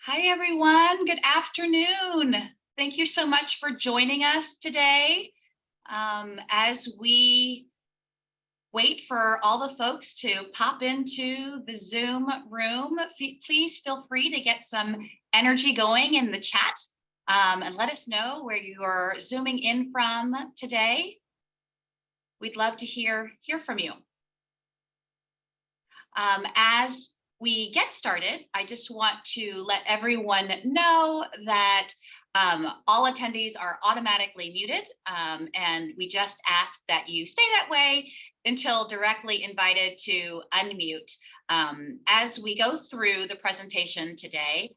Hi, everyone. Good afternoon. Thank you so much for joining us today. As we wait for all the folks to pop into the Zoom room, please feel free to get some energy going in the chat and let us know where you're Zooming in from today. We'd love to hear from you. As we get started, I just want to let everyone know that all attendees are automatically muted, and we just ask that you stay that way until directly invited to unmute. As we go through the presentation today,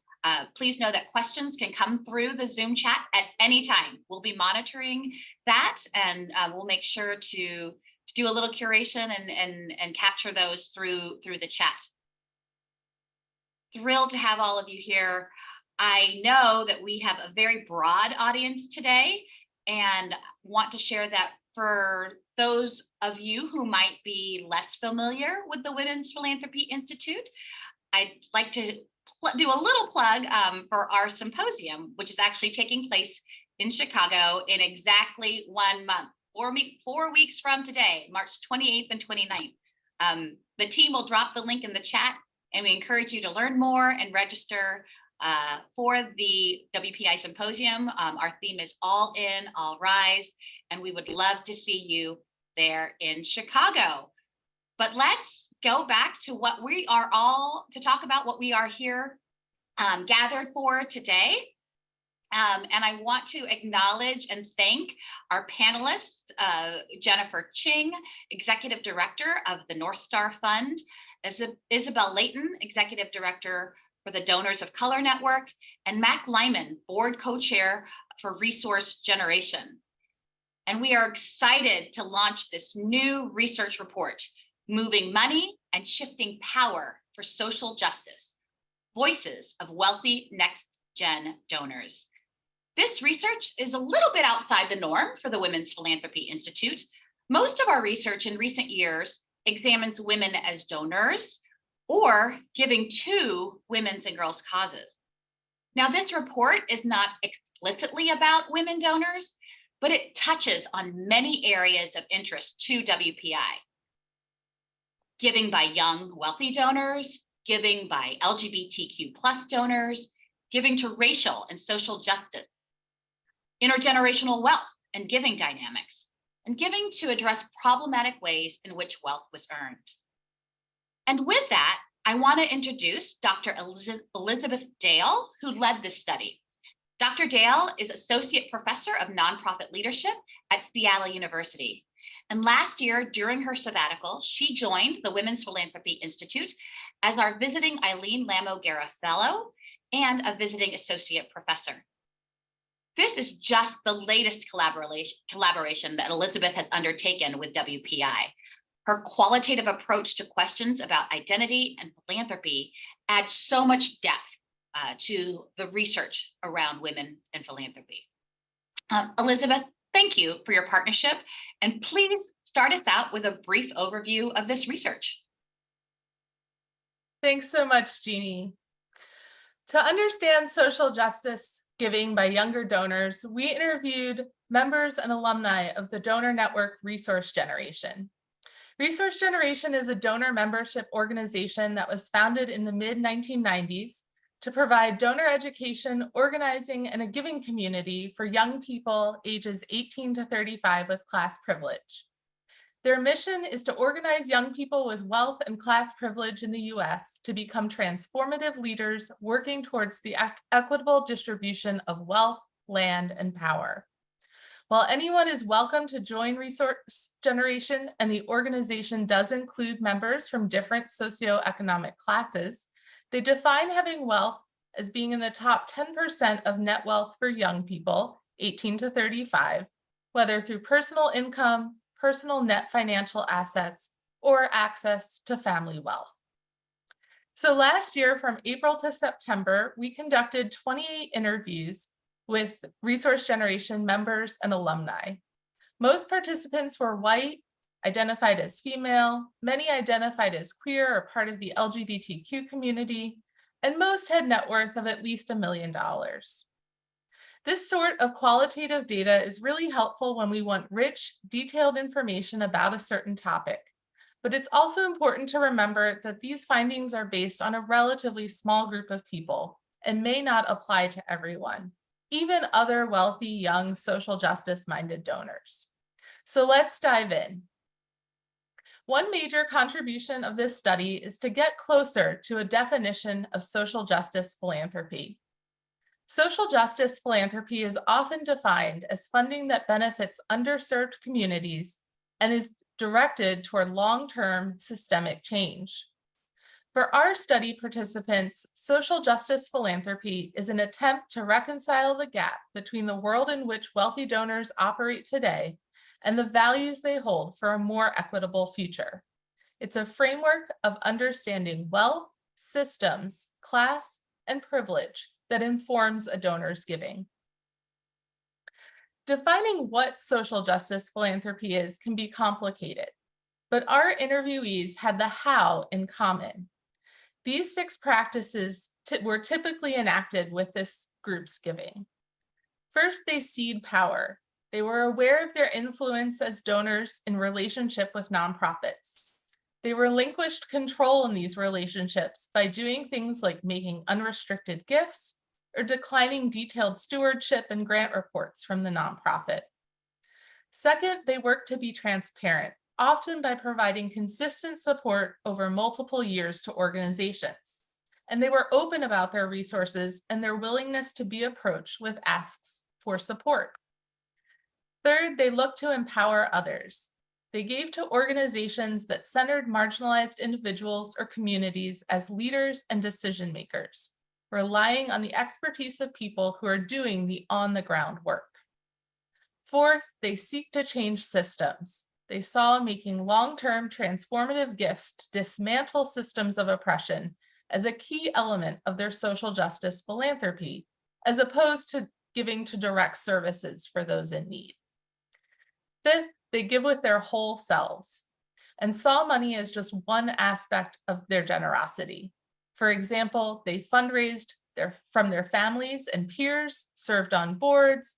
please know that questions can come through the Zoom chat at any time. We'll be monitoring that, and we'll make sure to do a little curation and capture those through the chat. Thrilled to have all of you here. I know that we have a very broad audience today and want to share that for those of you who might be less familiar with the Women's Philanthropy Institute, I'd like to do a little plug for our symposium, which is actually taking place in Chicago in exactly 1 month. 4 weeks from today, March 28th and 29th. The team will drop the link in the chat, and we encourage you to learn more and register for the WPI Symposium. Our theme is All In, All Rise, and we would love to see you there in Chicago. But let's go back to what we are to talk about what we are here gathered for today. And I want to acknowledge and thank our panelists, Jennifer Ching, Executive Director of the North Star Fund, Isabel Layton, Executive Director for the Donors of Color Network, and Mac Lyman, Board Co-Chair for Resource Generation. And we are excited to launch this new research report, Moving Money and Shifting Power for Social Justice, Voices of Wealthy Next-Gen Donors. This research is a little bit outside the norm for the Women's Philanthropy Institute. Most of our research in recent years examines women as donors or giving to women's and girls' causes. Now, this report is not explicitly about women donors, but it touches on many areas of interest to WPI. Giving by young, wealthy donors, giving by LGBTQ+ donors, giving to racial and social justice, intergenerational wealth and giving dynamics, and giving to address problematic ways in which wealth was earned. And with that, I want to introduce Dr. Elizabeth Dale, who led this study. Dr. Dale is Associate Professor of Nonprofit Leadership at Seattle University. And last year, during her sabbatical, she joined the Women's Philanthropy Institute as our visiting Eileen Lamo-Guerra Fellow and a visiting Associate Professor. This is just the latest collaboration that Elizabeth has undertaken with WPI. Her qualitative approach to questions about identity and philanthropy adds so much depth to the research around women and philanthropy. Elizabeth, thank you for your partnership, and please start us out with a brief overview of this research. Thanks so much, Jeannie. To understand social justice giving by younger donors, we interviewed members and alumni of the donor network Resource Generation. Resource Generation is a donor membership organization that was founded in the mid-1990s to provide donor education, organizing, and a giving community for young people ages 18 to 35 with class privilege. Their mission is to organize young people with wealth and class privilege in the US to become transformative leaders working towards the equitable distribution of wealth, land, and power. While anyone is welcome to join Resource Generation, and the organization does include members from different socioeconomic classes, they define having wealth as being in the top 10% of net wealth for young people, 18 to 35, whether through personal income, personal net financial assets, or access to family wealth. So last year, from April to September, we conducted 28 interviews with Resource Generation members and alumni. Most participants were white, identified as female, many identified as queer or part of the LGBTQ community, and most had net worth of at least $1 million. This sort of qualitative data is really helpful when we want rich, detailed information about a certain topic. But it's also important to remember that these findings are based on a relatively small group of people and may not apply to everyone, even other wealthy, young, social justice-minded donors. So let's dive in. One major contribution of this study is to get closer to a definition of social justice philanthropy. Social justice philanthropy is often defined as funding that benefits underserved communities and is directed toward long-term systemic change. For our study participants, social justice philanthropy is an attempt to reconcile the gap between the world in which wealthy donors operate today and the values they hold for a more equitable future. It's a framework of understanding wealth, systems, class, and privilege that informs a donor's giving. Defining what social justice philanthropy is can be complicated, but our interviewees had the how in common. These 6 practices were typically enacted with this group's giving. First, they seed power. They were aware of their influence as donors in relationship with nonprofits. They relinquished control in these relationships by doing things like making unrestricted gifts or declining detailed stewardship and grant reports from the nonprofit. Second, they worked to be transparent, often by providing consistent support over multiple years to organizations. And they were open about their resources and their willingness to be approached with asks for support. Third, they looked to empower others. They gave to organizations that centered marginalized individuals or communities as leaders and decision makers, relying on the expertise of people who are doing the on-the-ground work. Fourth, they seek to change systems. They saw making long-term transformative gifts to dismantle systems of oppression as a key element of their social justice philanthropy, as opposed to giving to direct services for those in need. Fifth, they give with their whole selves and saw money as just one aspect of their generosity. For example, they fundraised from their families and peers, served on boards,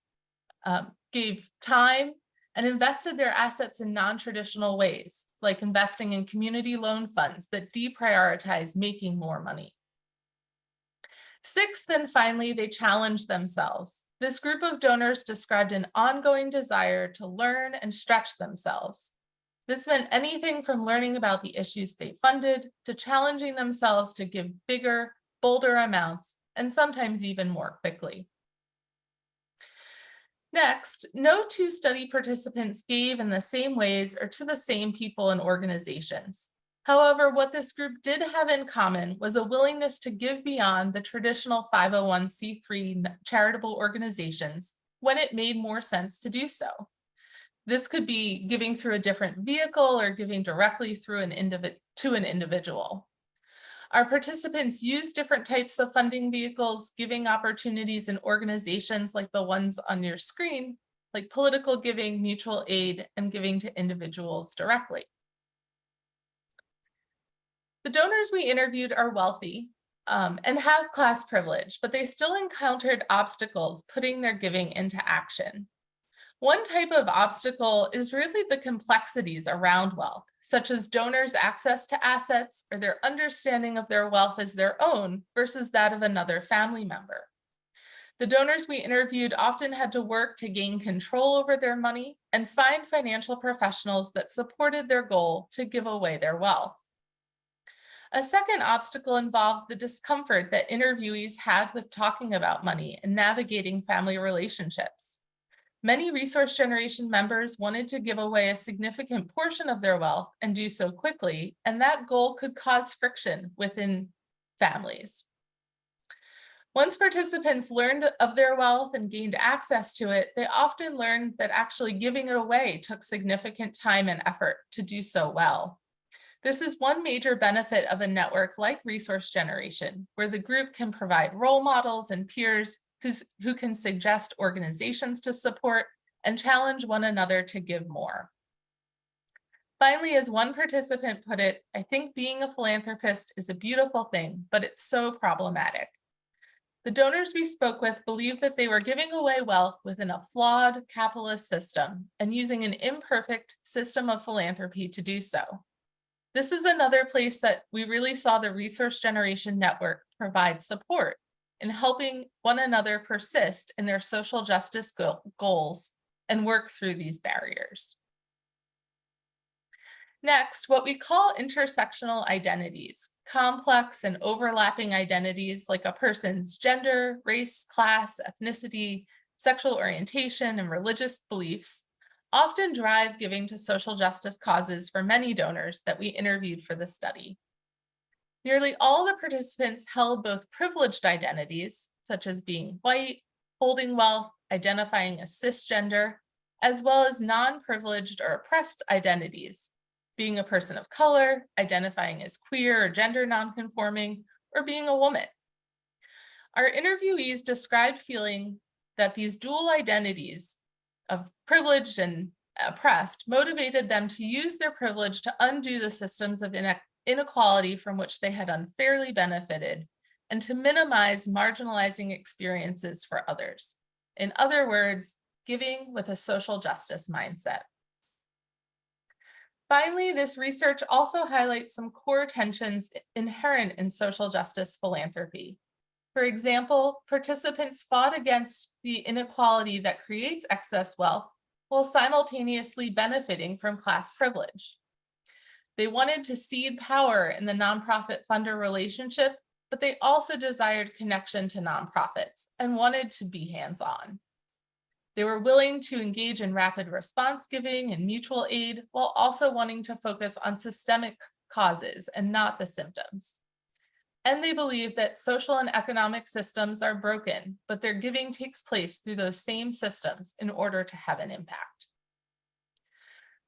gave time, and invested their assets in non-traditional ways, like investing in community loan funds that deprioritize making more money. Sixth, and finally, they challenged themselves. This group of donors described an ongoing desire to learn and stretch themselves. This meant anything from learning about the issues they funded to challenging themselves to give bigger, bolder amounts, and sometimes even more quickly. Next, no 2 study participants gave in the same ways or to the same people and organizations. However, what this group did have in common was a willingness to give beyond the traditional 501c3 charitable organizations when it made more sense to do so. This could be giving through a different vehicle or giving directly through an individual. Our participants use different types of funding vehicles, giving opportunities in organizations like the ones on your screen, like political giving, mutual aid, and giving to individuals directly. The donors we interviewed are wealthy and have class privilege, but they still encountered obstacles putting their giving into action. One type of obstacle is really the complexities around wealth, such as donors' access to assets or their understanding of their wealth as their own versus that of another family member. The donors we interviewed often had to work to gain control over their money and find financial professionals that supported their goal to give away their wealth. A second obstacle involved the discomfort that interviewees had with talking about money and navigating family relationships. Many resource generation members wanted to give away a significant portion of their wealth and do so quickly, and that goal could cause friction within families. Once participants learned of their wealth and gained access to it, they often learned that actually giving it away took significant time and effort to do so well. This is one major benefit of a network like resource generation, where the group can provide role models and peers who can suggest organizations to support and challenge one another to give more. Finally, as one participant put it, I think being a philanthropist is a beautiful thing, but it's so problematic. The donors we spoke with believed that they were giving away wealth within a flawed capitalist system and using an imperfect system of philanthropy to do so. This is another place that we really saw the Resource Generation Network provide support in helping one another persist in their social justice goals and work through these barriers. Next, what we call intersectional identities, complex and overlapping identities like a person's gender, race, class, ethnicity, sexual orientation, and religious beliefs, often drive giving to social justice causes for many donors that we interviewed for the study. Nearly all the participants held both privileged identities, such as being white, holding wealth, identifying as cisgender, as well as non-privileged or oppressed identities, being a person of color, identifying as queer or gender nonconforming, or being a woman. Our interviewees described feeling that these dual identities of privileged and oppressed motivated them to use their privilege to undo the systems of inequality from which they had unfairly benefited and to minimize marginalizing experiences for others. In other words, giving with a social justice mindset. Finally, this research also highlights some core tensions inherent in social justice philanthropy. For example, participants fought against the inequality that creates excess wealth while simultaneously benefiting from class privilege. They wanted to cede power in the nonprofit funder relationship, but they also desired connection to nonprofits and wanted to be hands-on. They were willing to engage in rapid response giving and mutual aid while also wanting to focus on systemic causes and not the symptoms. And they believe that social and economic systems are broken, but their giving takes place through those same systems in order to have an impact.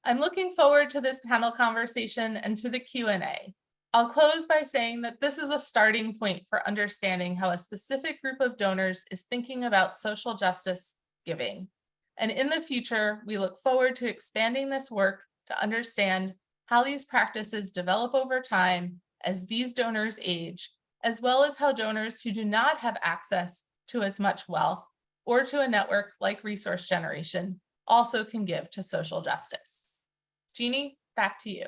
I'm looking forward to this panel conversation and to the Q&A. I'll close by saying that this is a starting point for understanding how a specific group of donors is thinking about social justice giving. And in the future, we look forward to expanding this work to understand how these practices develop over time as these donors age, as well as how donors who do not have access to as much wealth or to a network like Resource Generation also can give to social justice. Jeannie, back to you.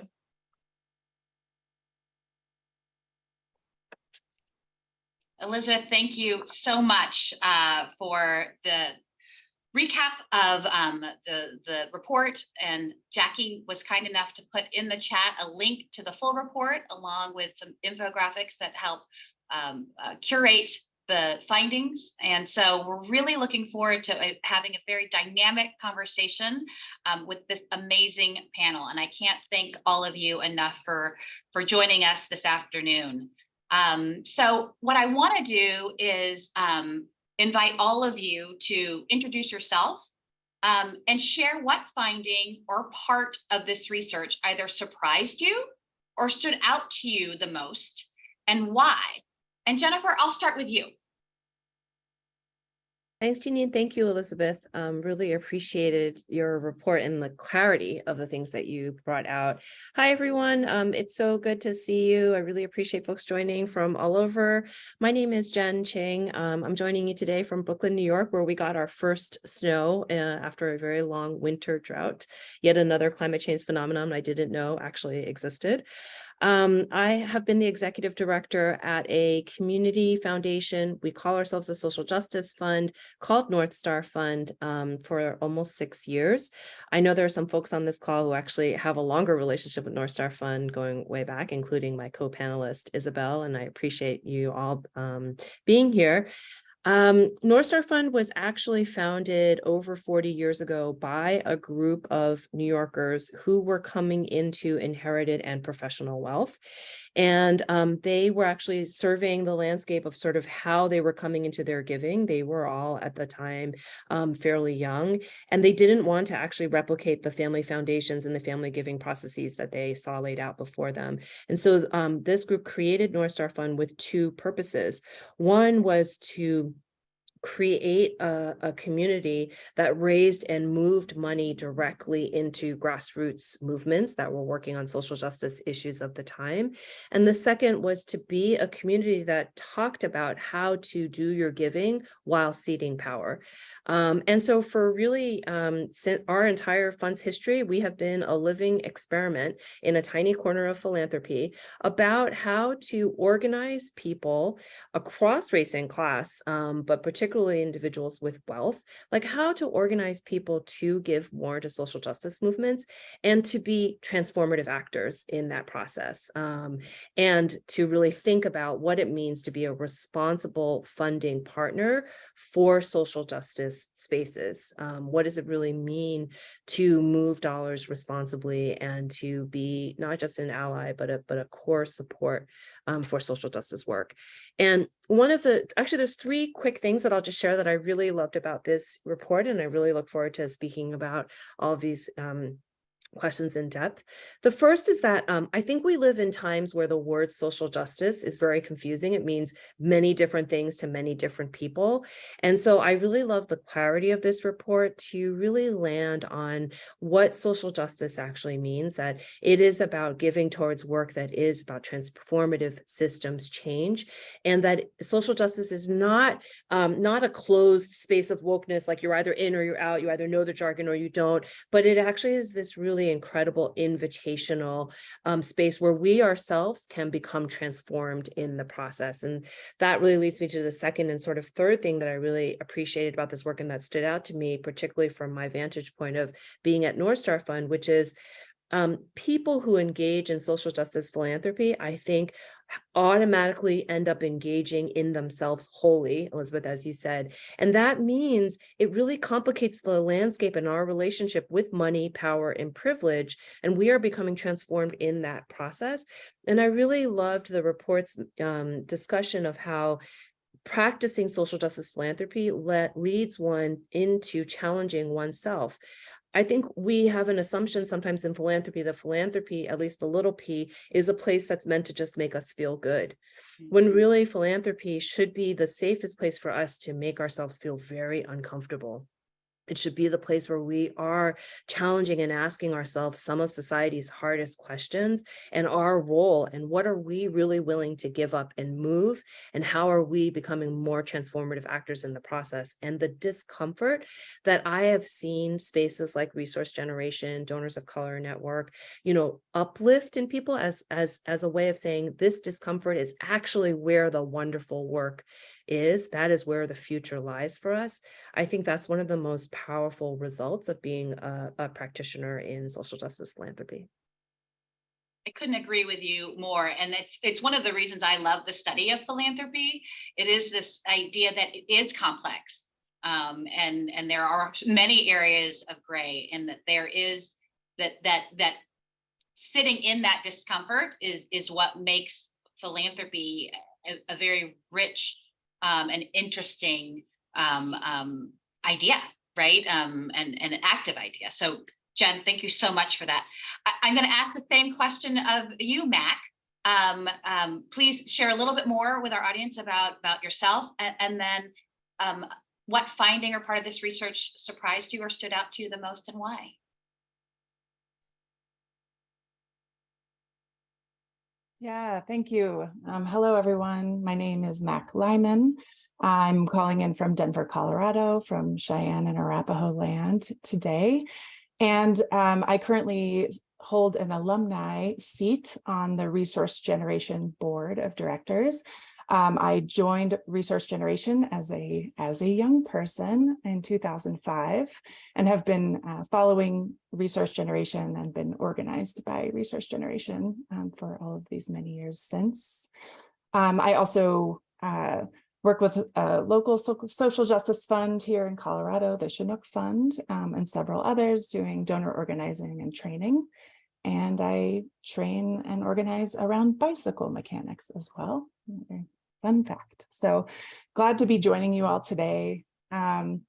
Elizabeth, thank you so much for the recap of the report, and Jackie was kind enough to put in the chat a link to the full report along with some infographics that help curate the findings. And so we're really looking forward to having a very dynamic conversation with this amazing panel. And I can't thank all of you enough for joining us this afternoon. So what I want to do is invite all of you to introduce yourself and share what finding or part of this research either surprised you or stood out to you the most, and why. And Jennifer, I'll start with you. Thanks, Jeannie, and thank you, Elizabeth. Really appreciated your report and the clarity of the things that you brought out. Hi, everyone. It's so good to see you. I really appreciate folks joining from all over. My name is Jen Ching. I'm joining you today from Brooklyn, New York, where we got our first snow after a very long winter drought. Yet another climate change phenomenon I didn't know actually existed. I have been the executive director at a community foundation. We call ourselves a social justice fund called North Star Fund for almost 6 years. I know there are some folks on this call who actually have a longer relationship with North Star Fund going way back, including my co-panelist, Isabel, and I appreciate you all being here. North Star Fund was actually founded over 40 years ago by a group of New Yorkers who were coming into inherited and professional wealth. And they were actually surveying the landscape of sort of how they were coming into their giving. They were all at the time fairly young, and they didn't want to actually replicate the family foundations and the family giving processes that they saw laid out before them. And so this group created North Star Fund with two purposes. One was to create a community that raised and moved money directly into grassroots movements that were working on social justice issues of the time. And the second was to be a community that talked about how to do your giving while ceding power. And so for really since our entire fund's history, we have been a living experiment in a tiny corner of philanthropy about how to organize people across race and class, but particularly individuals with wealth, like how to organize people to give more to social justice movements and to be transformative actors in that process, and to really think about what it means to be a responsible funding partner for social justice spaces. What does it really mean to move dollars responsibly and to be not just an ally, but a core support for social justice work? And actually, there's three quick things that I'll just share that I really loved about this report, and I really look forward to speaking about all of these questions in depth. The first is that I think we live in times where the word social justice is very confusing. It means many different things to many different people. And so I really love the clarity of this report to really land on what social justice actually means, that it is about giving towards work that is about transformative systems change, and that social justice is not a closed space of wokeness, like you're either in or you're out, you either know the jargon or you don't, but it actually is this really incredible invitational space where we ourselves can become transformed in the process. And that really leads me to the second and sort of third thing that I really appreciated about this work and that stood out to me, particularly from my vantage point of being at North Star Fund, which is people who engage in social justice philanthropy, I think, automatically end up engaging in themselves wholly, Elizabeth, as you said. And that means it really complicates the landscape in our relationship with money, power, and privilege. And we are becoming transformed in that process. And I really loved the report's discussion of how practicing social justice philanthropy leads one into challenging oneself. I think we have an assumption sometimes in philanthropy that philanthropy, at least the little p, is a place that's meant to just make us feel good, when really philanthropy should be the safest place for us to make ourselves feel very uncomfortable. It should be the place where we are challenging and asking ourselves some of society's hardest questions and our role, and what are we really willing to give up and move, and how are we becoming more transformative actors in the process. And the discomfort that I have seen spaces like Resource Generation, Donors of Color Network, uplift in people as a way of saying this discomfort is actually where the wonderful work is. That is where the future lies for us. I think that's one of the most powerful results of being a practitioner in social justice philanthropy. I couldn't agree with you more. And it's one of the reasons I love the study of philanthropy. It is this idea that it is complex. And there are many areas of gray, and that there is that sitting in that discomfort is what makes philanthropy a very rich an interesting idea, right? And an active idea. So Jen, thank you so much for that. I'm going to ask the same question of you, Mac. Please share a little bit more with our audience about yourself, and then what finding or part of this research surprised you or stood out to you the most, and why? Yeah, thank you. Hello, everyone. My name is Mac Lyman. I'm calling in from Denver, Colorado, from Cheyenne and Arapaho land today. And I currently hold an alumni seat on the Resource Generation Board of Directors. I joined Resource Generation as a young person in 2005, and have been following Resource Generation and been organized by Resource Generation for all of these many years since. I also work with a local social justice fund here in Colorado, the Chinook Fund, and several others, doing donor organizing and training. And I train and organize around bicycle mechanics as well. Fun fact. So glad to be joining you all today. I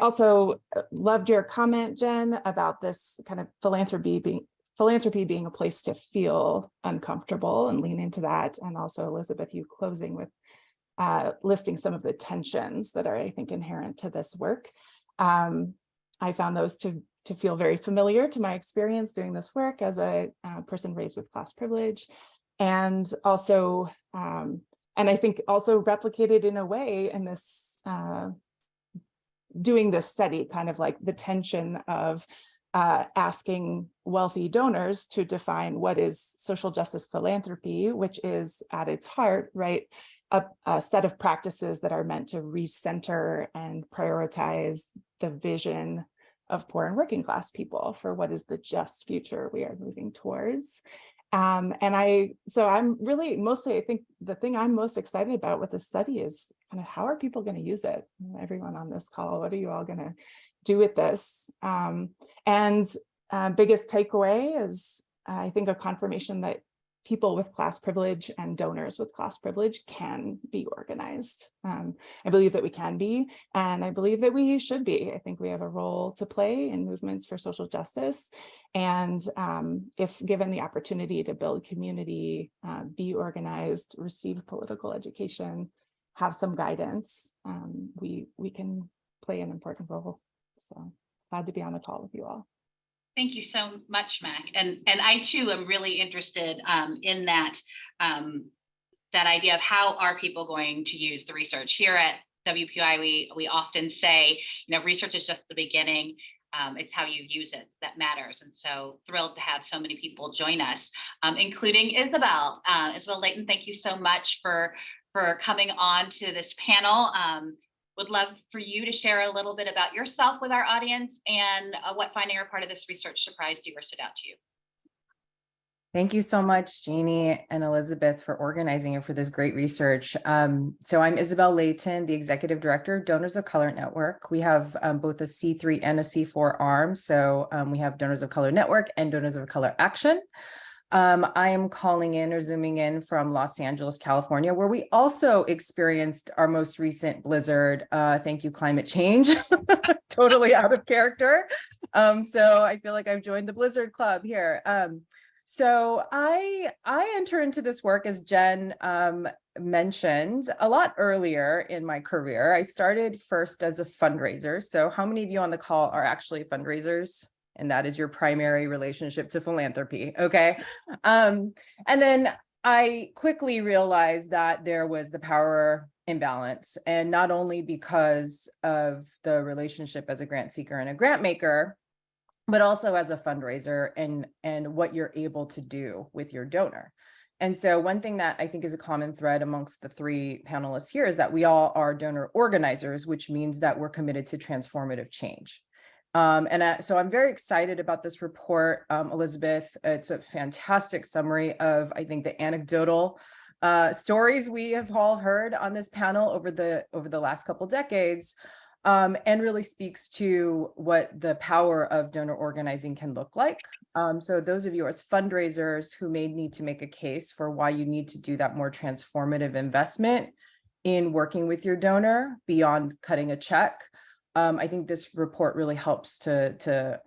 also loved your comment, Jen, about this kind of philanthropy being a place to feel uncomfortable, and lean into that. And also, Elizabeth, you closing with listing some of the tensions that are, I think, inherent to this work. I found those to feel very familiar to my experience doing this work as a person raised with class privilege, and also, and I think also replicated in a way in this doing this study, kind of like the tension of asking wealthy donors to define what is social justice philanthropy, which is at its heart, right, a set of practices that are meant to recenter and prioritize the vision of poor and working class people for what is the just future we are moving towards. So I'm really mostly, I think the thing I'm most excited about with this study is kind of how are people going to use it? Everyone on this call, what are you all going to do with this? Biggest takeaway is, I think, a confirmation that people with class privilege and donors with class privilege can be organized. I believe that we can be, and I believe that we should be. I think we have a role to play in movements for social justice. And if given the opportunity to build community, be organized, receive political education, have some guidance, we can play an important role. So glad to be on the call with you all. Thank you so much, Mac. And I too am really interested in that idea of how are people going to use the research. Here at WPI, we often say, research is just the beginning. It's how you use it that matters. And so thrilled to have so many people join us, including Isabel. Isabel Layton, thank you so much for coming on to this panel. Would love for you to share a little bit about yourself with our audience and what finding or part of this research surprised you or stood out to you. Thank you so much, Jeannie and Elizabeth, for organizing and for this great research. So I'm Isabel Layton, the Executive Director of Donors of Color Network. We have both a C3 and a C4 arm. So we have Donors of Color Network and Donors of Color Action. I am calling in or zooming in from Los Angeles, California, where we also experienced our most recent blizzard. Thank you, climate change. Totally out of character. So I feel like I've joined the Blizzard Club here. So I enter into this work, as Jen mentioned, a lot earlier in my career. I started first as a fundraiser. So how many of you on the call are actually fundraisers? And that is your primary relationship to philanthropy, okay? And then I quickly realized that there was the power imbalance, and not only because of the relationship as a grant seeker and a grant maker, but also as a fundraiser and what you're able to do with your donor. And so one thing that I think is a common thread amongst the three panelists here is that we all are donor organizers, which means that we're committed to transformative change. So I'm very excited about this report, Elizabeth. It's a fantastic summary of, I think, the anecdotal stories we have all heard on this panel over the last couple decades, and really speaks to what the power of donor organizing can look like. So those of you as fundraisers who may need to make a case for why you need to do that more transformative investment in working with your donor beyond cutting a check, I think this report really helps to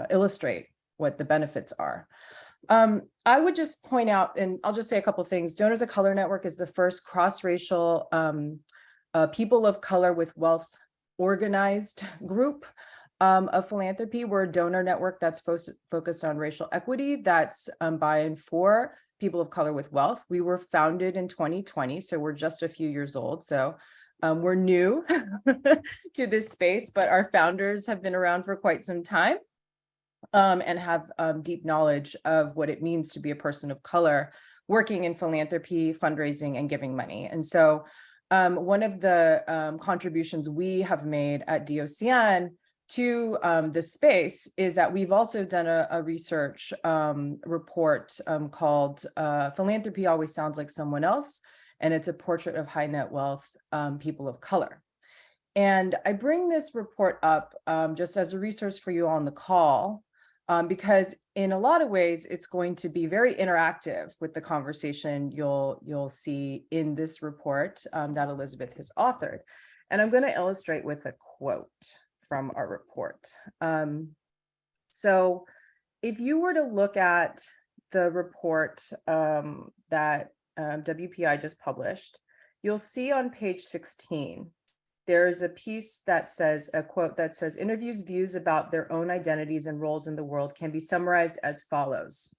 illustrate what the benefits are. I would just point out, and I'll just say a couple of things. Donors of Color Network is the first cross-racial people of color with wealth organized group of philanthropy. We're a donor network that's focused on racial equity, that's by and for people of color with wealth. We were founded in 2020, so we're just a few years old. So we're new to this space, but our founders have been around for quite some time and have deep knowledge of what it means to be a person of color working in philanthropy, fundraising, and giving money. And so one of the contributions we have made at DOCN to this space is that we've also done a research report called Philanthropy Always Sounds Like Someone Else, and it's a portrait of high net wealth people of color. And I bring this report up just as a resource for you on the call, because in a lot of ways, it's going to be very interactive with the conversation you'll see in this report that Elizabeth has authored. And I'm going to illustrate with a quote from our report. So if you were to look at the report that WPI just published, you'll see on page 16, there's a piece that says, a quote that says, interviews' views about their own identities and roles in the world can be summarized as follows.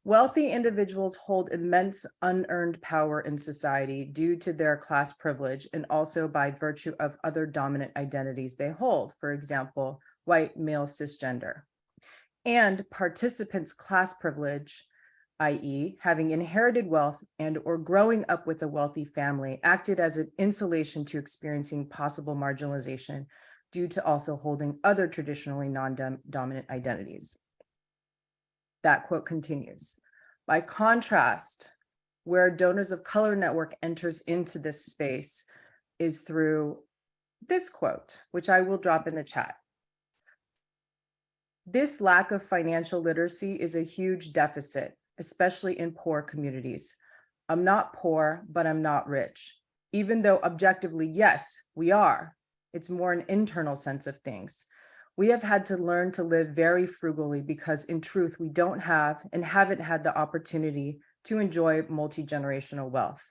Wealthy individuals hold immense unearned power in society due to their class privilege and also by virtue of other dominant identities they hold, for example, white, male, cisgender. And participants' class privilege, i.e., having inherited wealth and or growing up with a wealthy family, acted as an insulation to experiencing possible marginalization due to also holding other traditionally non-dominant identities. That quote continues. By contrast, where Donors of Color Network enters into this space is through this quote, which I will drop in the chat. This lack of financial literacy is a huge deficit, especially in poor communities. I'm not poor, but I'm not rich. Even though objectively, yes, we are. It's more an internal sense of things. We have had to learn to live very frugally because in truth, we don't have and haven't had the opportunity to enjoy multi-generational wealth.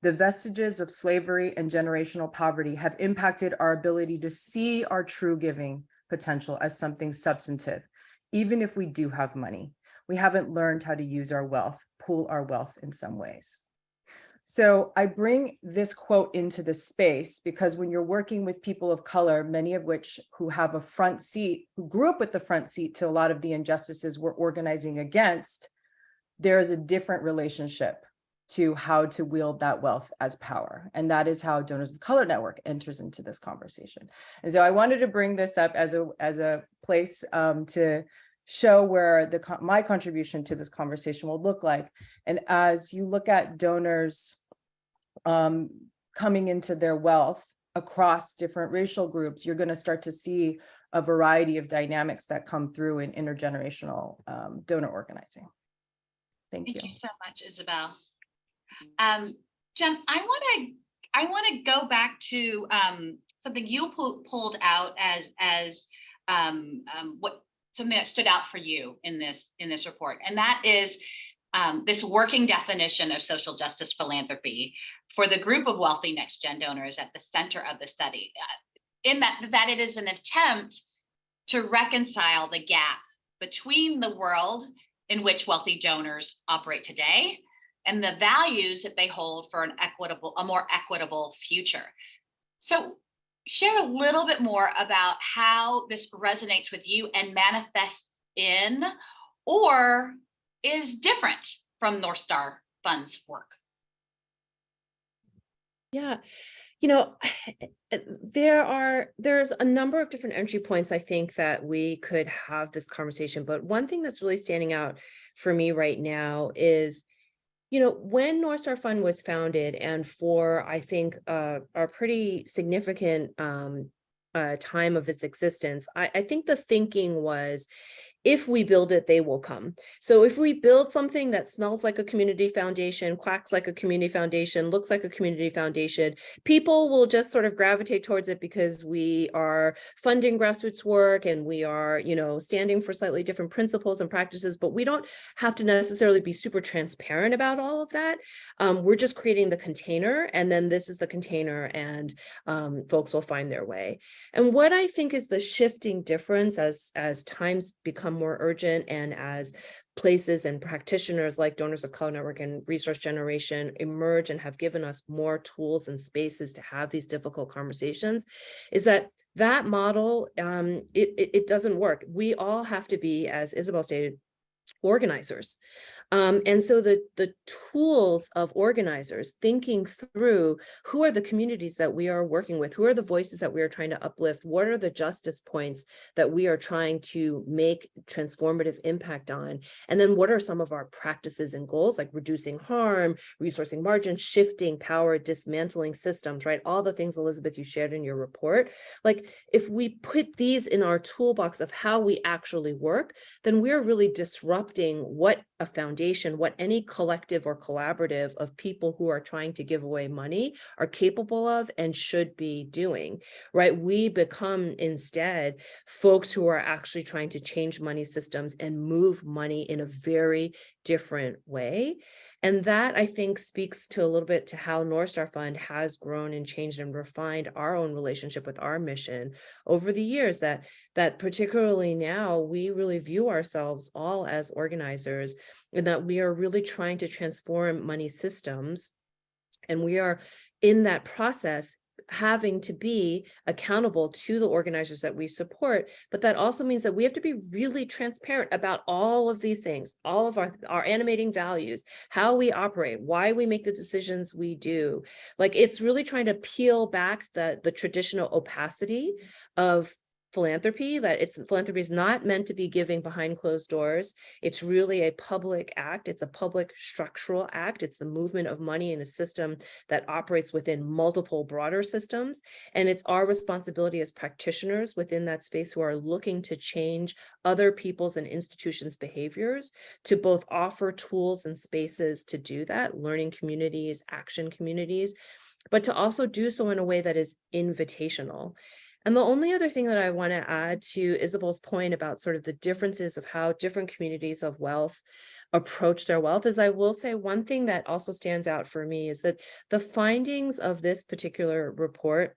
The vestiges of slavery and generational poverty have impacted our ability to see our true giving potential as something substantive, even if we do have money. We haven't learned how to use our wealth, pool our wealth in some ways. So I bring this quote into this space because when you're working with people of color, many of which who have a front seat, who grew up with the front seat to a lot of the injustices we're organizing against, there is a different relationship to how to wield that wealth as power. And that is how Donors of Color Network enters into this conversation. And so I wanted to bring this up as a place to show where my contribution to this conversation will look like. And as you look at donors coming into their wealth across different racial groups, you're going to start to see a variety of dynamics that come through in intergenerational donor organizing. Thank you. Thank you so much, Isabel. Jen, I want to go back to something you pulled out as what something that stood out for you in this report, and that is this working definition of social justice philanthropy for the group of wealthy next gen donors at the center of the study. In that it is an attempt to reconcile the gap between the world in which wealthy donors operate today and the values that they hold for a more equitable future. So share a little bit more about how this resonates with you and manifests in or is different from North Star Fund's work. Yeah, there's a number of different entry points I think that we could have this conversation, but one thing that's really standing out for me right now is, when North Star Fund was founded and for, I think, a pretty significant time of its existence, I think the thinking was, if we build it, they will come. So if we build something that smells like a community foundation, quacks like a community foundation, looks like a community foundation, people will just sort of gravitate towards it because we are funding grassroots work and we are, standing for slightly different principles and practices, but we don't have to necessarily be super transparent about all of that. We're just creating the container, and then this is the container, and folks will find their way. And what I think is the shifting difference as times become more urgent and as places and practitioners like Donors of Color Network and Resource Generation emerge and have given us more tools and spaces to have these difficult conversations, is that model, it doesn't work. We all have to be, as Isabel stated, organizers. And so the tools of organizers thinking through who are the communities that we are working with, who are the voices that we are trying to uplift, what are the justice points that we are trying to make transformative impact on, and then what are some of our practices and goals, like reducing harm, resourcing margin, shifting power, dismantling systems, right? All the things, Elizabeth, you shared in your report. Like, if we put these in our toolbox of how we actually work, then we're really disrupting what a foundation, what any collective or collaborative of people who are trying to give away money are capable of and should be doing, right? We become instead folks who are actually trying to change money systems and move money in a very different way. And that, I think, speaks to a little bit to how North Star Fund has grown and changed and refined our own relationship with our mission over the years, that particularly now we really view ourselves all as organizers, and that we are really trying to transform money systems. And we are in that process having to be accountable to the organizers that we support, but that also means that we have to be really transparent about all of these things, all of our animating values, how we operate, why we make the decisions we do. Like, it's really trying to peel back the traditional opacity of philanthropy, that philanthropy is not meant to be giving behind closed doors. It's really a public act. It's a public structural act. It's the movement of money in a system that operates within multiple broader systems. And it's our responsibility as practitioners within that space who are looking to change other people's and institutions' behaviors to both offer tools and spaces to do that, learning communities, action communities, but to also do so in a way that is invitational. And the only other thing that I want to add to Isabel's point about sort of the differences of how different communities of wealth approach their wealth is, I will say one thing that also stands out for me is that the findings of this particular report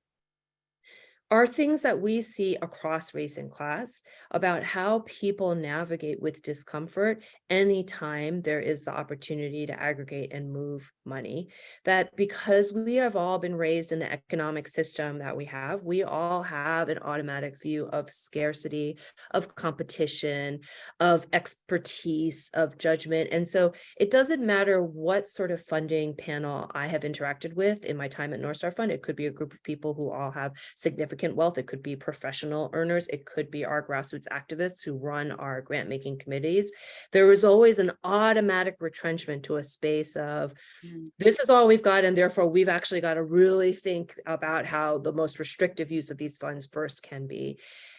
are things that we see across race and class about how people navigate with discomfort anytime there is the opportunity to aggregate and move money. That because we have all been raised in the economic system that we all have an automatic view of scarcity, of competition, of expertise, of judgment. And so it doesn't matter what sort of funding panel I have interacted with in my time at North Star Fund. It could be a group of people who all have significant wealth. It could be professional earners. It could be our grassroots activists who run our grant making committees. There is always an automatic retrenchment to a space of this is all we've got, and therefore we've actually got to really think about how the most restrictive use of these funds first can be.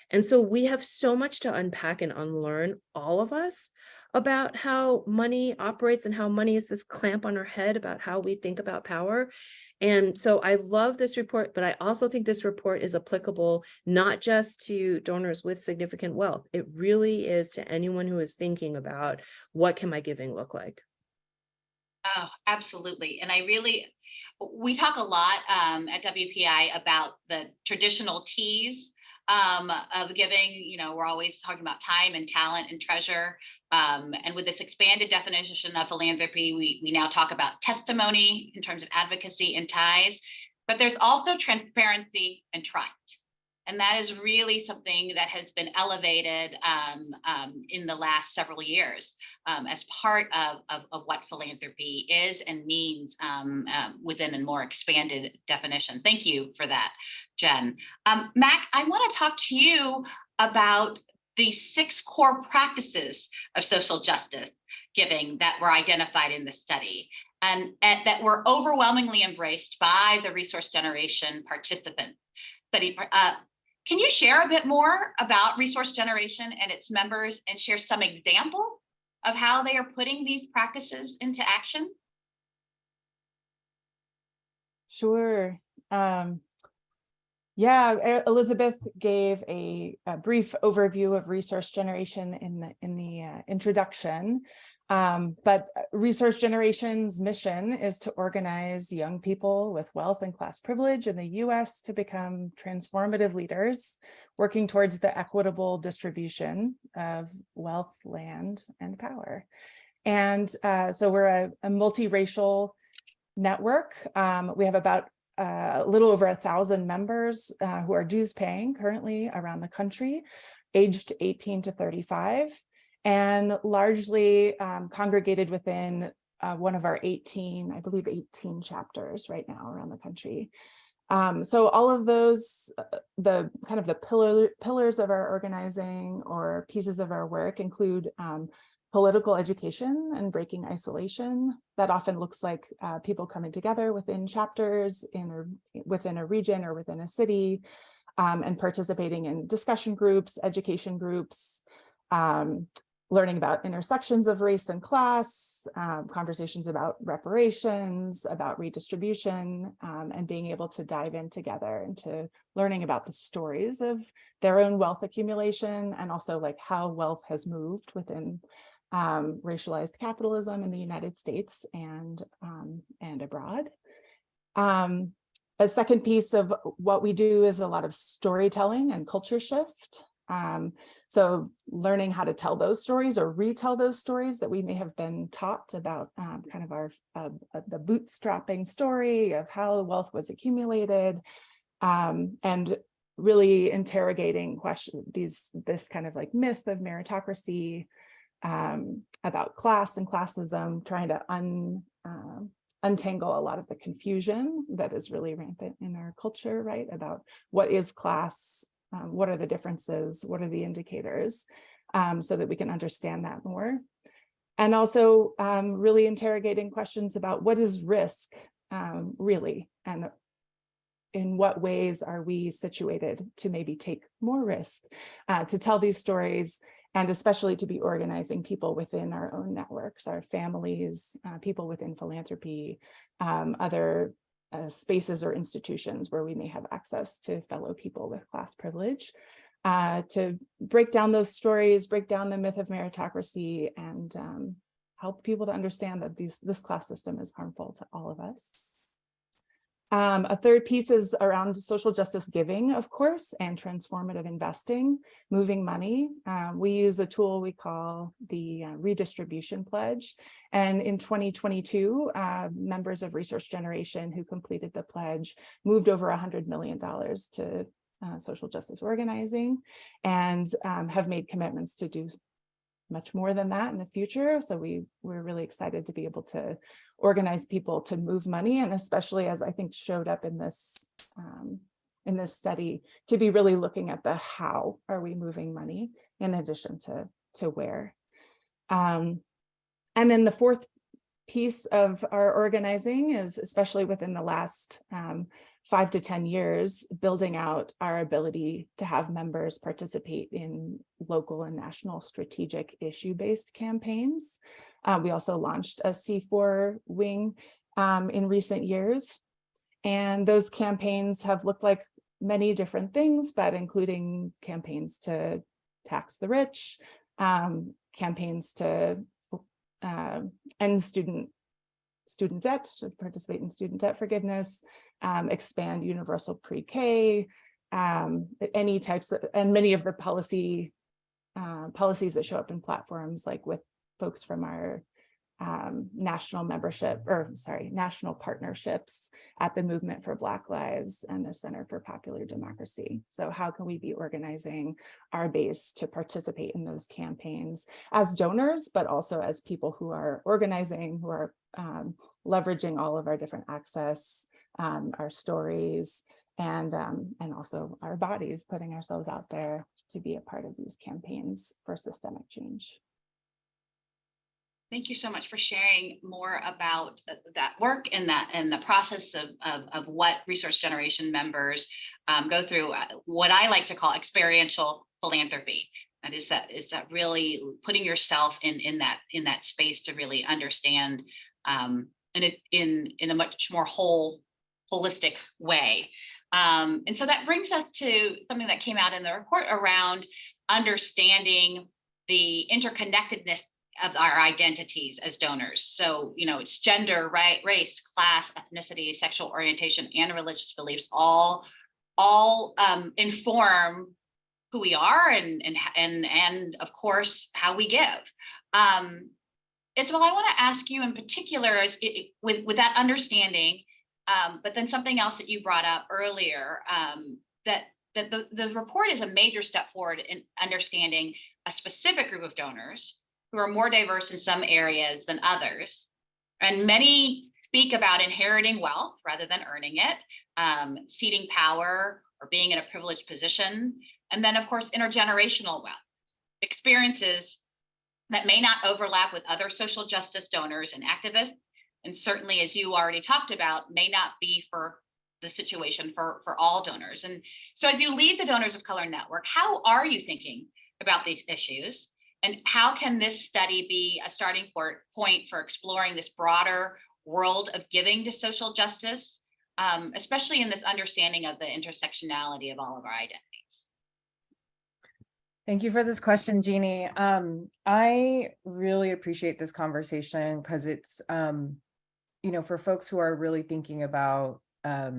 And so we have so much to unpack and unlearn, all of us, about how money operates and how money is this clamp on our head about how we think about power. And so I love this report, but I also think this report is applicable not just to donors with significant wealth. It really is to anyone who is thinking about what can my giving look like. Oh, absolutely. And we talk a lot at WPI about the traditional T's of giving. You know, we're always talking about time and talent and treasure. And with this expanded definition of philanthropy, we now talk about testimony in terms of advocacy and ties, but there's also transparency and trust. And that is really something that has been elevated in the last several years as part of what philanthropy is and means within a more expanded definition. Thank you for that, Jen. Mac, I want to talk to you about the 6 core practices of social justice giving that were identified in the study and that were overwhelmingly embraced by the resource generation participants. Can you share a bit more about resource generation and its members and share some examples of how they are putting these practices into action? Sure. Yeah, Elizabeth gave a brief overview of resource generation in the introduction. But resource generation's mission is to organize young people with wealth and class privilege in the US to become transformative leaders, working towards the equitable distribution of wealth, land, and power. And so we're a multiracial network. We have about a little over 1,000 members who are dues paying currently around the country, aged 18 to 35. And largely congregated within one of our 18 chapters right now around the country. So all of those, the kind of the pillars of our organizing or pieces of our work include political education and breaking isolation. That often looks like people coming together within chapters within a region or within a city and participating in discussion groups, education groups, learning about intersections of race and class, conversations about reparations, about redistribution, and being able to dive in together into learning about the stories of their own wealth accumulation and also like how wealth has moved within racialized capitalism in the United States and abroad. A second piece of what we do is a lot of storytelling and culture shift. So learning how to tell those stories or retell those stories that we may have been taught about kind of our the bootstrapping story of how the wealth was accumulated, and really interrogating this kind of like myth of meritocracy, about class and classism, trying to untangle a lot of the confusion that is really rampant in our culture, right? About what is class, what are the differences, what are the indicators, so that we can understand that more. And also really interrogating questions about what is risk really, and in what ways are we situated to maybe take more risk, to tell these stories, and especially to be organizing people within our own networks, our families, people within philanthropy, other spaces or institutions where we may have access to fellow people with class privilege, to break down those stories, break down the myth of meritocracy, and help people to understand that this class system is harmful to all of us. A third piece is around social justice giving, of course, and transformative investing, moving money. We use a tool we call the redistribution pledge. And in 2022, members of Resource Generation who completed the pledge moved over $100 million to social justice organizing, and have made commitments to do much more than that in the future. So we're really excited to be able to organize people to move money, and especially, as I think showed up in this study, to be really looking at the how are we moving money in addition to where. And then the fourth piece of our organizing is, especially within the last 5 to 10 years, building out our ability to have members participate in local and national strategic issue-based campaigns. We also launched a C4 wing in recent years. And those campaigns have looked like many different things, but including campaigns to tax the rich, campaigns to end student debt, to participate in student debt forgiveness, expand universal pre-K, any types of, and many of the policies that show up in platforms, like with folks from our national partnerships at the Movement for Black Lives and the Center for Popular Democracy. So how can we be organizing our base to participate in those campaigns as donors, but also as people who are organizing, who are leveraging all of our different access, our stories, and also our bodies, putting ourselves out there to be a part of these campaigns for systemic change. Thank you so much for sharing more about that work and the process of what Resource Generation members go through. What I like to call experiential philanthropy. That is that really putting yourself in that space to really understand in a much more holistic way. And so that brings us to something that came out in the report around understanding the interconnectedness of our identities as donors. So, it's gender, right, race, class, ethnicity, sexual orientation, and religious beliefs all inform who we are and of course how we give. Isabel, I want to ask you in particular, with that understanding, but then something else that you brought up earlier, that the report is a major step forward in understanding a specific group of donors who are more diverse in some areas than others. And many speak about inheriting wealth rather than earning it, ceding power or being in a privileged position. And then, of course, intergenerational wealth, experiences that may not overlap with other social justice donors and activists. And certainly, as you already talked about, may not be for the situation for all donors. And so as you lead the Donors of Color Network, how are you thinking about these issues? And how can this study be a starting point for exploring this broader world of giving to social justice, especially in this understanding of the intersectionality of all of our identities? Thank you for this question, Jeannie. I really appreciate this conversation because it's, for folks who are really thinking about a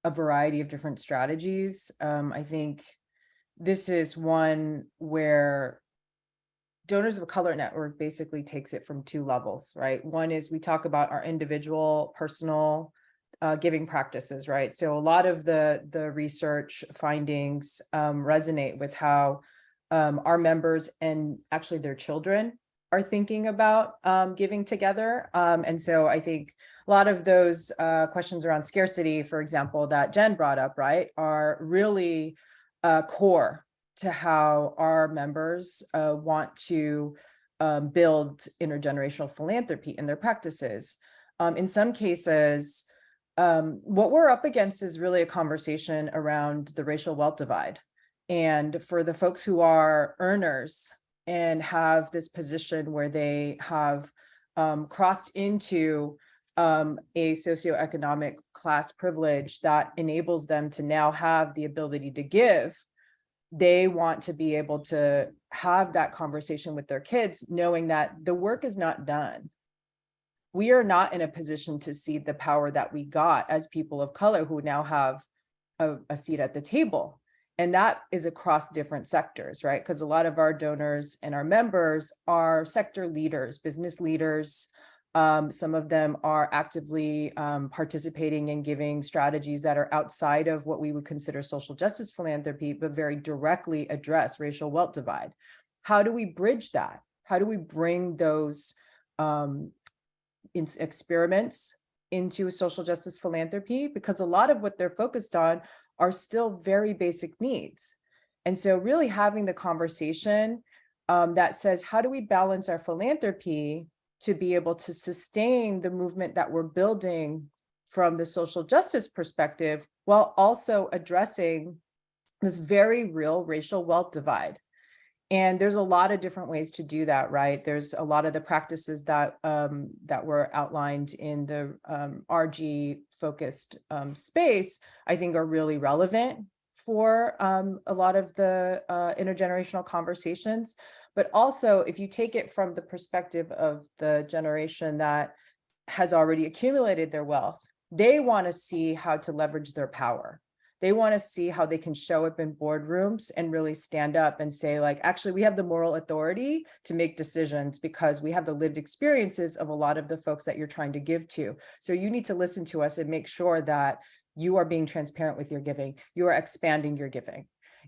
variety of different strategies. I think this is one where Donors of Color Network basically takes it from two levels, right? One is we talk about our individual, personal giving practices, right? So a lot of the research findings resonate with how our members and actually their children are thinking about giving together. And so I think a lot of those questions around scarcity, for example, that Jen brought up, right, are really core to how our members want to build intergenerational philanthropy in their practices. In some cases, what we're up against is really a conversation around the racial wealth divide. And for the folks who are earners and have this position where they have crossed into a socioeconomic class privilege that enables them to now have the ability to give, they want to be able to have that conversation with their kids, knowing that the work is not done. We are not in a position to see the power that we got as people of color who now have a seat at the table. And that is across different sectors, right? Because a lot of our donors and our members are sector leaders, business leaders. Some of them are actively participating in giving strategies that are outside of what we would consider social justice philanthropy, but very directly address racial wealth divide. How do we bridge that? How do we bring those experiments into social justice philanthropy? Because a lot of what they're focused on are still very basic needs. And so really having the conversation that says, how do we balance our philanthropy to be able to sustain the movement that we're building from the social justice perspective, while also addressing this very real racial wealth divide? And there's a lot of different ways to do that, right? There's a lot of the practices that that were outlined in the RG focused space, I think are really relevant for a lot of the intergenerational conversations. But also, if you take it from the perspective of the generation that has already accumulated their wealth, they want to see how to leverage their power. They want to see how they can show up in boardrooms and really stand up and say, like, actually, we have the moral authority to make decisions because we have the lived experiences of a lot of the folks that you're trying to give to. So you need to listen to us and make sure that you are being transparent with your giving. You are expanding your giving.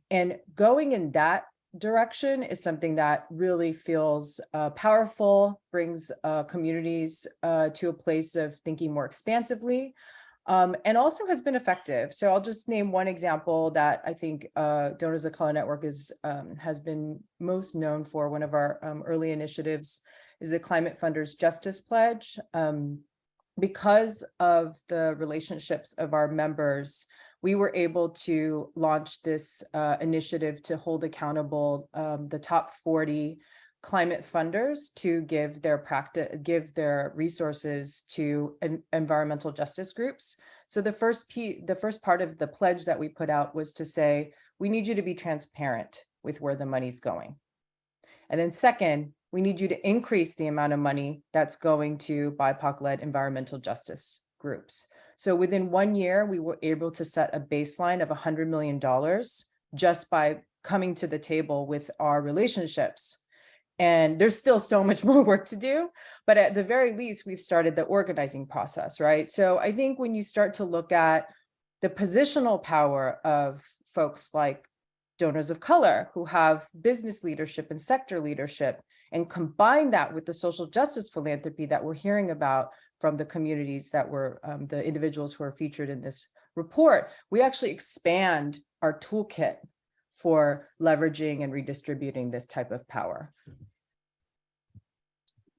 And going in that direction is something that really feels powerful, brings communities to a place of thinking more expansively, and also has been effective. So I'll just name one example that I think Donors of Color Network has been most known for. One of our early initiatives is the Climate Funders Justice Pledge. Because of the relationships of our members, we were able to launch this initiative to hold accountable the top 40 climate funders to give their resources to environmental justice groups. So the first part of the pledge that we put out was to say, we need you to be transparent with where the money's going. And then second, we need you to increase the amount of money that's going to BIPOC-led environmental justice groups. So within 1 year, we were able to set a baseline of $100 million just by coming to the table with our relationships. And there's still so much more work to do, but at the very least, we've started the organizing process, right? So I think when you start to look at the positional power of folks like Donors of Color who have business leadership and sector leadership, and combine that with the social justice philanthropy that we're hearing about from the communities that were the individuals who are featured in this report, we actually expand our toolkit for leveraging and redistributing this type of power.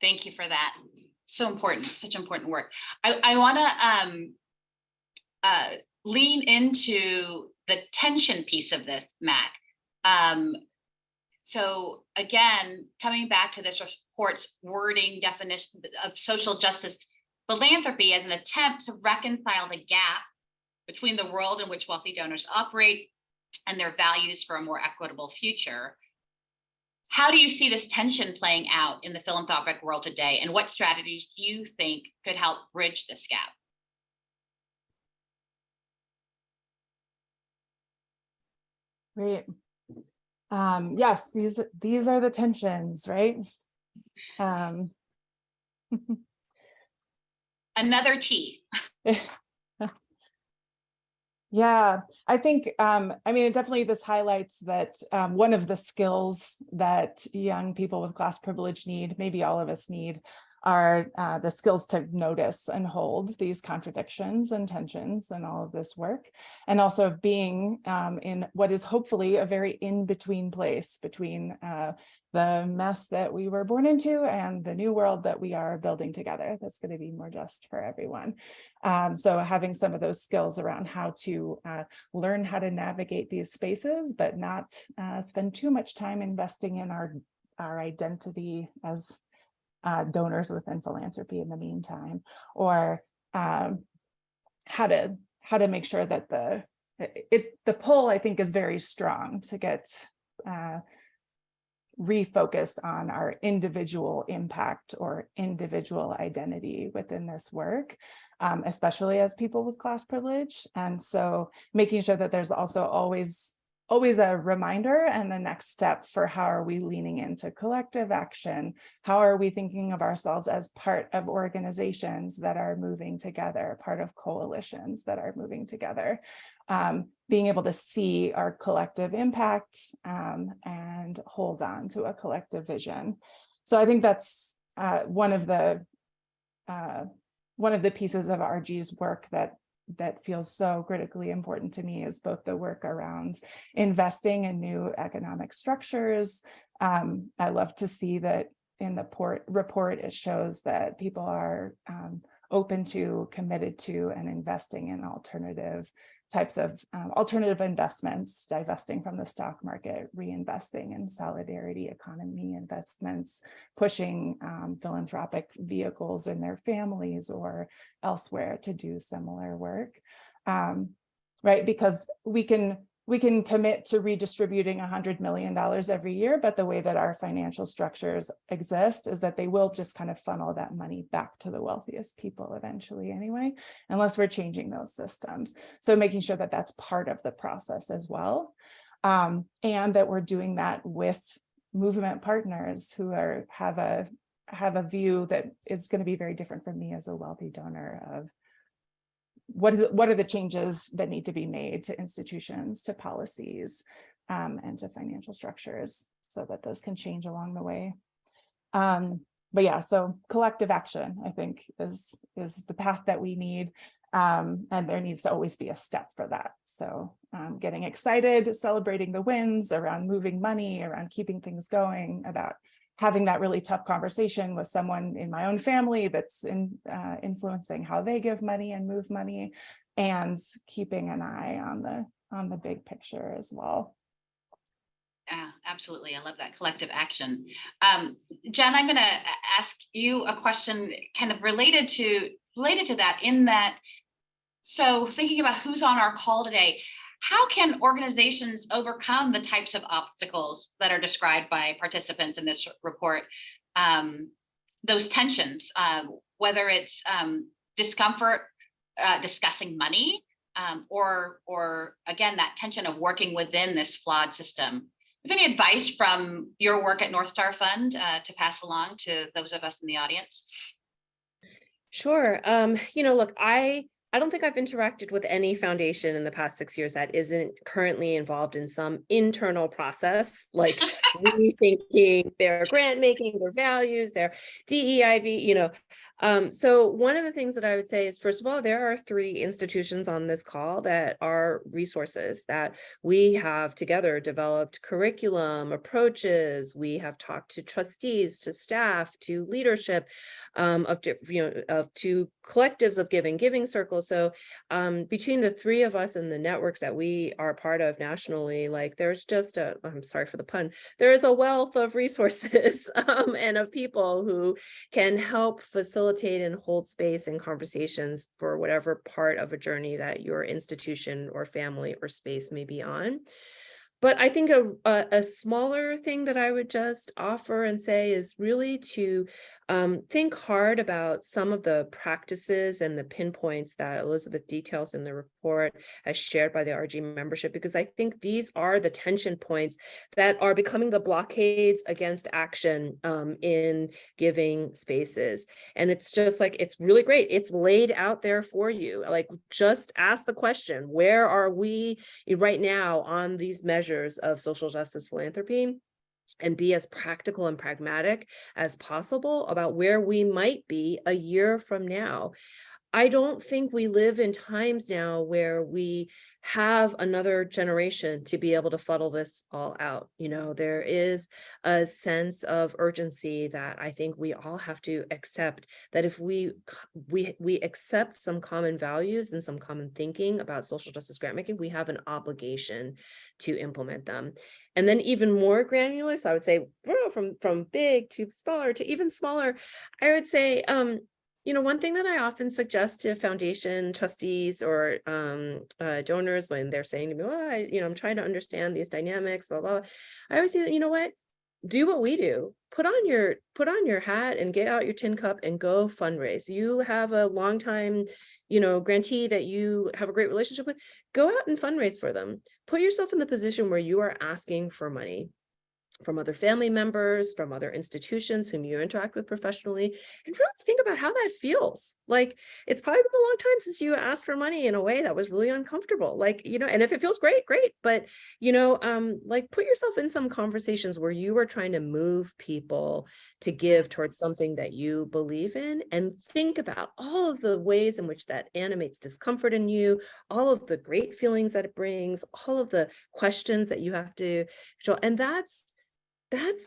Thank you for that. So important, such important work. I want to lean into the tension piece of this, Mac. So again, coming back to this report's wording definition of social justice philanthropy as an attempt to reconcile the gap between the world in which wealthy donors operate and their values for a more equitable future. How do you see this tension playing out in the philanthropic world today, and what strategies do you think could help bridge this gap? Great. Yes, these are the tensions, right? Another T. Yeah, I think, definitely this highlights that one of the skills that young people with class privilege need, maybe all of us need, are the skills to notice and hold these contradictions and tensions and all of this work, and also of being in what is hopefully a very in-between place between the mess that we were born into and the new world that we are building together that's going to be more just for everyone. So having some of those skills around how to learn how to navigate these spaces, but not spend too much time investing in our identity as donors within philanthropy in the meantime, or how to make sure that the pull, I think, is very strong to get refocused on our individual impact or individual identity within this work, especially as people with class privilege. And so making sure that there's also always a reminder and the next step for how are we leaning into collective action? How are we thinking of ourselves as part of organizations that are moving together, part of coalitions that are moving together? Being able to see our collective impact and hold on to a collective vision. So I think that's one of the pieces of RG's work that feels so critically important to me, is both the work around investing in new economic structures. I love to see that in the report, it shows that people are open to, committed to, and investing in alternative types of alternative investments, divesting from the stock market, reinvesting in solidarity economy investments, pushing philanthropic vehicles in their families or elsewhere to do similar work, right? Because we can commit to redistributing $100 million every year, but the way that our financial structures exist is that they will just kind of funnel that money back to the wealthiest people eventually anyway, unless we're changing those systems. So making sure that that's part of the process as well, and that we're doing that with movement partners who have a view that is going to be very different from me as a wealthy donor of what are the changes that need to be made to institutions, to policies, and to financial structures so that those can change along the way. But yeah, so collective action, I think, is the path that we need. And there needs to always be a step for that. So getting excited, celebrating the wins around moving money, around keeping things going, about having that really tough conversation with someone in my own family that's influencing how they give money and move money, and keeping an eye on the big picture as well. Yeah, absolutely. I love that collective action. Jen, I'm going to ask you a question kind of related to that, in that, so thinking about who's on our call today, how can organizations overcome the types of obstacles that are described by participants in this report? Those tensions, whether it's discomfort discussing money, or again, that tension of working within this flawed system. Have any advice from your work at North Star Fund to pass along to those of us in the audience? Sure. Look, I don't think I've interacted with any foundation in the past 6 years that isn't currently involved in some internal process, like rethinking their grant making, their values, their DEIB, So one of the things that I would say is, first of all, there are 3 institutions on this call that are resources that we have together developed curriculum, approaches. We have talked to trustees, to staff, to leadership to collectives of giving circles. So between the 3 of us and the networks that we are part of nationally, like there's just I'm sorry for the pun, there is a wealth of resources and of people who can help facilitate facilitate and hold space and conversations for whatever part of a journey that your institution or family or space may be on. But I think a smaller thing that I would just offer and say is really to think hard about some of the practices and the pinpoints that Elizabeth details in the report as shared by the RG membership, because I think these are the tension points that are becoming the blockades against action in giving spaces. And it's just like, it's really great. It's laid out there for you. Like, just ask the question, where are we right now on these measures of social justice philanthropy? And be as practical and pragmatic as possible about where we might be a year from now. I don't think we live in times now where we have another generation to be able to fuddle this all out. You know, there is a sense of urgency that I think we all have to accept, that if we accept some common values and some common thinking about social justice grant making, we have an obligation to implement them. And then even more granular, so I would say from big to smaller to even smaller, I would say, you know, one thing that I often suggest to foundation trustees or donors when they're saying to me, well, I'm trying to understand these dynamics, blah, blah, blah. I always say that, you know what, do what we do. Put on your hat and get out your tin cup and go fundraise. You have a long time, grantee that you have a great relationship with. Go out and fundraise for them. Put yourself in the position where you are asking for money from other family members, from other institutions whom you interact with professionally, and really think about how that feels. Like, it's probably been a long time since you asked for money in a way that was really uncomfortable. Like, and if it feels great, great. But, like, put yourself in some conversations where you are trying to move people to give towards something that you believe in, and think about all of the ways in which that animates discomfort in you, all of the great feelings that it brings, all of the questions that you have to show. And that's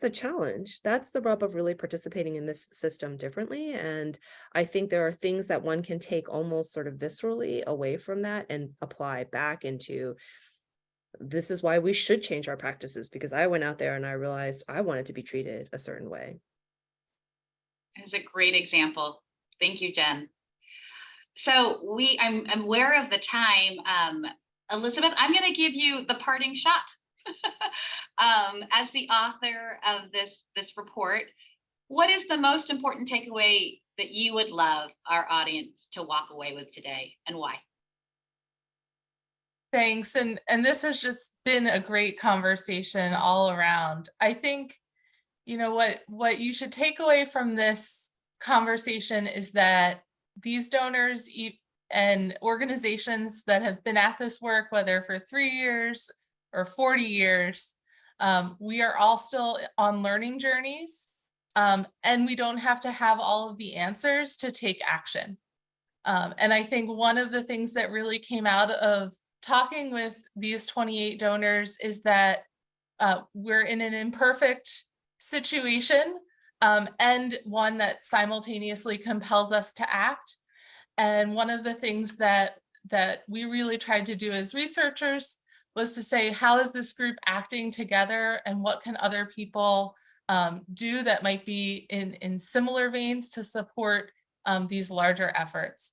the challenge. That's the rub of really participating in this system differently. And I think there are things that one can take almost sort of viscerally away from that and apply back into, this is why we should change our practices, because I went out there and I realized I wanted to be treated a certain way. It's a great example. Thank you, Jen. So I'm aware of the time. Elizabeth, I'm going to give you the parting shot. As the author of this report, what is the most important takeaway that you would love our audience to walk away with today, and why? Thanks. And this has just been a great conversation all around. I think, what you should take away from this conversation is that these donors and organizations that have been at this work, whether for 3 years or 40 years, we are all still on learning journeys, and we don't have to have all of the answers to take action. And I think one of the things that really came out of talking with these 28 donors is that we're in an imperfect situation, and one that simultaneously compels us to act. And one of the things that we really tried to do as researchers was to say, how is this group acting together, and what can other people do that might be in similar veins to support these larger efforts.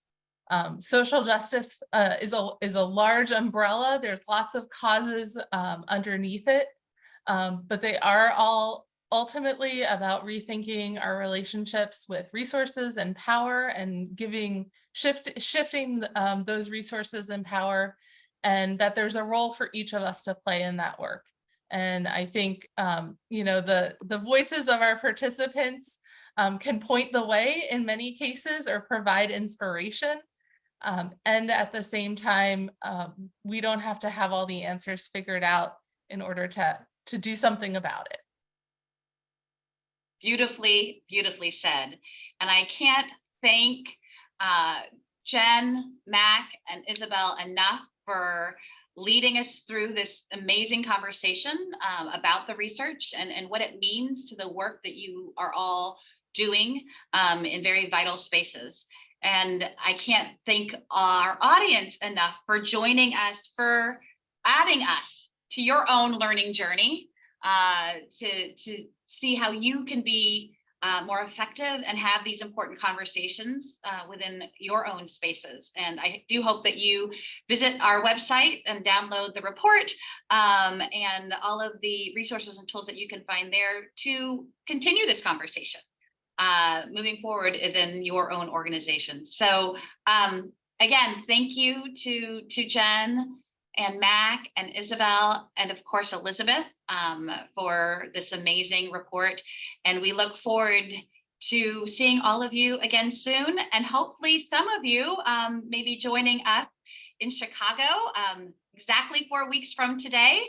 Social justice is a large umbrella. There's lots of causes underneath it, but they are all ultimately about rethinking our relationships with resources and power, and shifting those resources and power, and that there's a role for each of us to play in that work. And I think, the voices of our participants can point the way in many cases, or provide inspiration. And at the same time, we don't have to have all the answers figured out in order to do something about it. Beautifully, beautifully said. And I can't thank Jen, Mac, and Isabel enough for leading us through this amazing conversation about the research and what it means to the work that you are all doing in very vital spaces. And I can't thank our audience enough for joining us, for adding us to your own learning journey, to see how you can be more effective and have these important conversations within your own spaces. And I do hope that you visit our website and download the report and all of the resources and tools that you can find there to continue this conversation moving forward within your own organization. So again, thank you to Jen and Mac and Isabel, and of course, Elizabeth, for this amazing report. And we look forward to seeing all of you again soon. And hopefully some of you may be joining us in Chicago exactly 4 weeks from today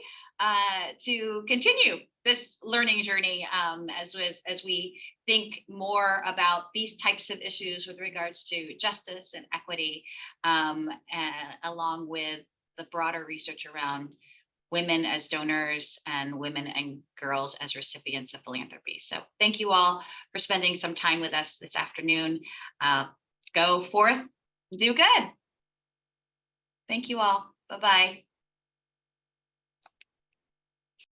to continue this learning journey as we think more about these types of issues with regards to justice and equity, along with the broader research around women as donors and women and girls as recipients of philanthropy. So thank you all for spending some time with us this afternoon. Go forth, do good. Thank you all. Bye-bye.